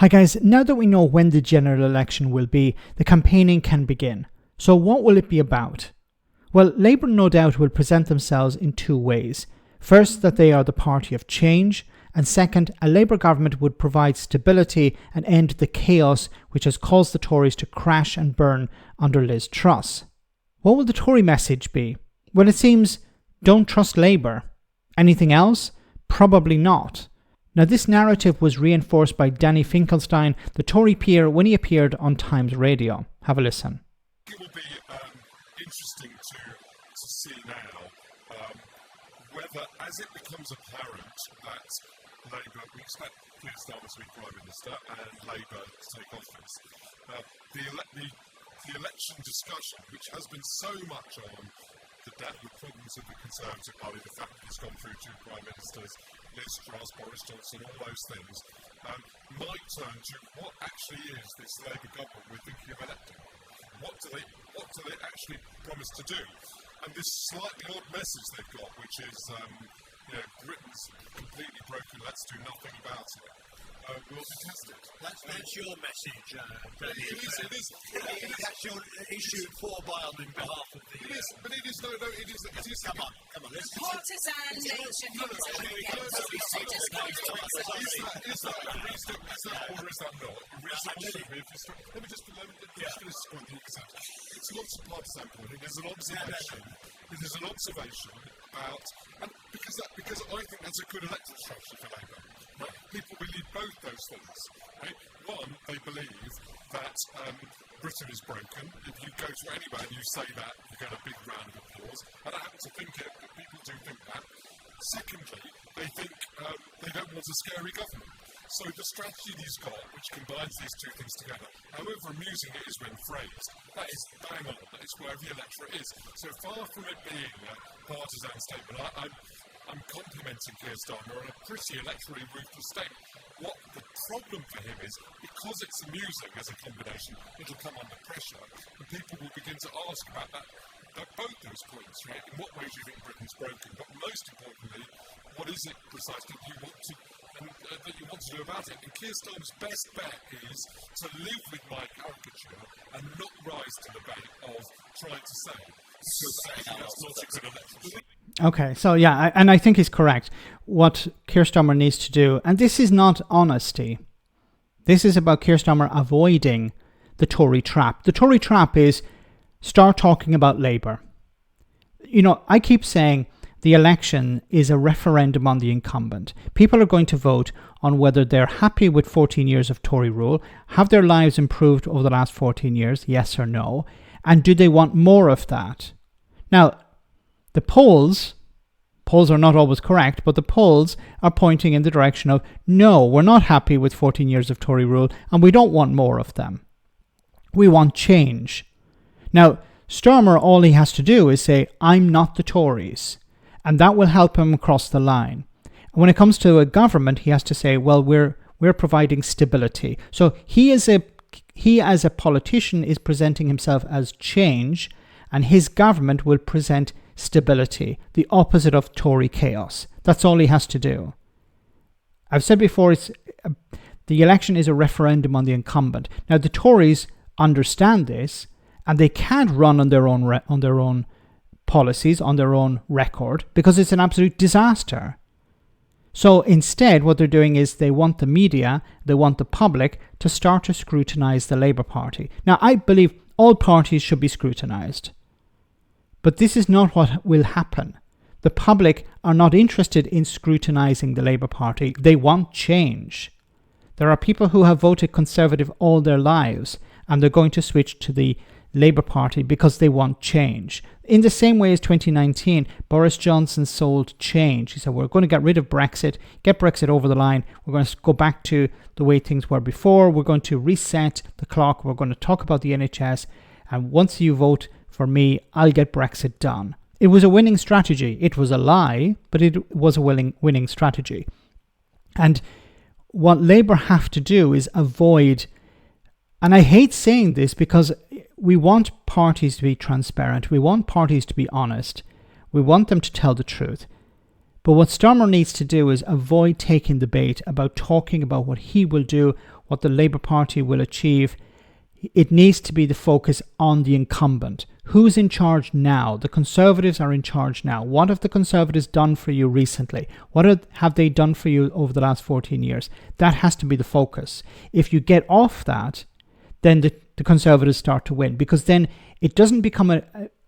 Hi guys, now that we know when the general election will be, the campaigning can begin. So what will it be about? Well, Labour no doubt will present themselves in two ways. First, that they are the party of change, and second, a Labour government would provide stability and end the chaos which has caused the Tories to crash and burn under Liz Truss. What will the Tory message be? Well, it seems, don't trust Labour. Anything else? Probably not. Now, this narrative was reinforced by Danny Finkelstein, the Tory peer, when he appeared on Times Radio. Have a listen. It will be interesting to see now whether, as it becomes apparent that Labour, we expect Keir Starmer to be Prime Minister and Labour to take office, the election discussion, which has been so much on the problems of the Conservative Party, the fact that it's gone through two Prime Ministers, Liz Truss, Boris Johnson, all those things, might turn to what actually is this Labour government we're thinking of electing. What do they actually promise to do? And this slightly odd message they've got, which is, Britain's completely broken, let's do nothing about it, will be tested. That's your message, Danny. It is. That's your issue for on behalf of the... It is, but it is, no, it is. Come on, let's... Partisan nation. Is that or is that not? Let me just finish this point. It's not a partisan point. It is an observation. It is an observation about, and because I think that's a good electoral strategy for Labour. Right? People believe both those things. Right? One, they believe that Britain is broken. If you go to anywhere and you say that, you get a big round of applause. And I happen to think it, but people do think that. Secondly, they think they don't want a scary government. So the strategy he's got, which combines these two things together, however amusing it is when phrased, that is bang on. That is where the electorate is. So far from it being a partisan statement, I'm complimenting Keir Starmer on a pretty electorally ruthless statement. What the problem for him is, because it's amusing as a combination, it'll come under pressure, and people will begin to ask about that. Both those points, right? In what ways do you think Britain's broken? But most importantly, what is it precisely that you want to do about it? And Keir Starmer's best bet is to live with my caricature and not rise to the bait of trying to say that's not a good election. Okay, so yeah, and I think he's correct. What Keir Starmer needs to do, and this is not honesty. This is about Keir Starmer avoiding the Tory trap. The Tory trap is start talking about Labour. I keep saying the election is a referendum on the incumbent. People are going to vote on whether they're happy with 14 years of Tory rule, have their lives improved over the last 14 years, yes or no, and do they want more of that? Now, the polls are not always correct, but the polls are pointing in the direction of, no, we're not happy with 14 years of Tory rule, and we don't want more of them. We want change. Now, Starmer, all he has to do is say, I'm not the Tories. And that will help him cross the line. And when it comes to a government, he has to say, well, we're providing stability. So he as a politician is presenting himself as change, and his government will present stability, the opposite of Tory chaos. That's all he has to do. I've said before, the election is a referendum on the incumbent. Now, the Tories understand this, and they can't run on their own policies, on their own record, because it's an absolute disaster. So instead, what they're doing is they want the media, they want the public to start to scrutinise the Labour Party. Now, I believe all parties should be scrutinised. But this is not what will happen. The public are not interested in scrutinising the Labour Party. They want change. There are people who have voted Conservative all their lives, and they're going to switch to the Labour Party because they want change. In the same way as 2019, Boris Johnson sold change. He said, we're going to get rid of Brexit, get Brexit over the line. We're going to go back to the way things were before. We're going to reset the clock. We're going to talk about the NHS. And once you vote for me, I'll get Brexit done. It was a winning strategy. It was a lie, but it was a winning strategy. And what Labour have to do is avoid, and I hate saying this because we want parties to be transparent. We want parties to be honest. We want them to tell the truth. But what Starmer needs to do is avoid taking the bait about talking about what he will do, what the Labour Party will achieve. It needs to be the focus on the incumbent. Who's in charge now? The Conservatives are in charge now. What have the Conservatives done for you recently? What have they done for you over the last 14 years? That has to be the focus. If you get off that, then the Conservatives start to win, because then it doesn't become a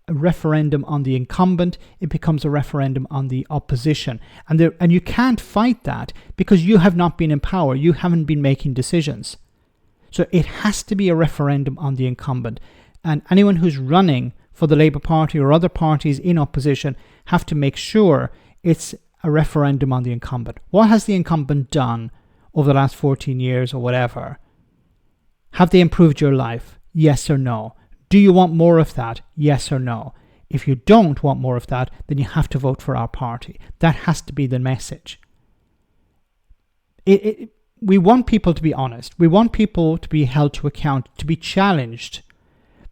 referendum on the incumbent, it becomes a referendum on the opposition. And you can't fight that because you have not been in power. You haven't been making decisions. So it has to be a referendum on the incumbent. And anyone who's running for the Labour Party or other parties in opposition have to make sure it's a referendum on the incumbent. What has the incumbent done over the last 14 years or whatever? Have they improved your life? Yes or no? Do you want more of that? Yes or no? If you don't want more of that, then you have to vote for our party. That has to be the message. We want people to be honest. We want people to be held to account, to be challenged.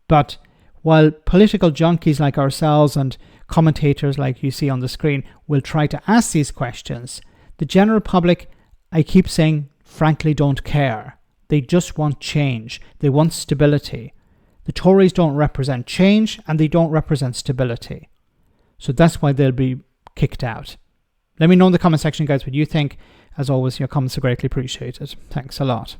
But while political junkies like ourselves and commentators like you see on the screen will try to ask these questions, the general public, I keep saying, frankly don't care. They just want change. They want stability. The Tories don't represent change and they don't represent stability. So that's why they'll be kicked out. Let me know in the comment section, guys, what you think. As always, your comments are greatly appreciated. Thanks a lot.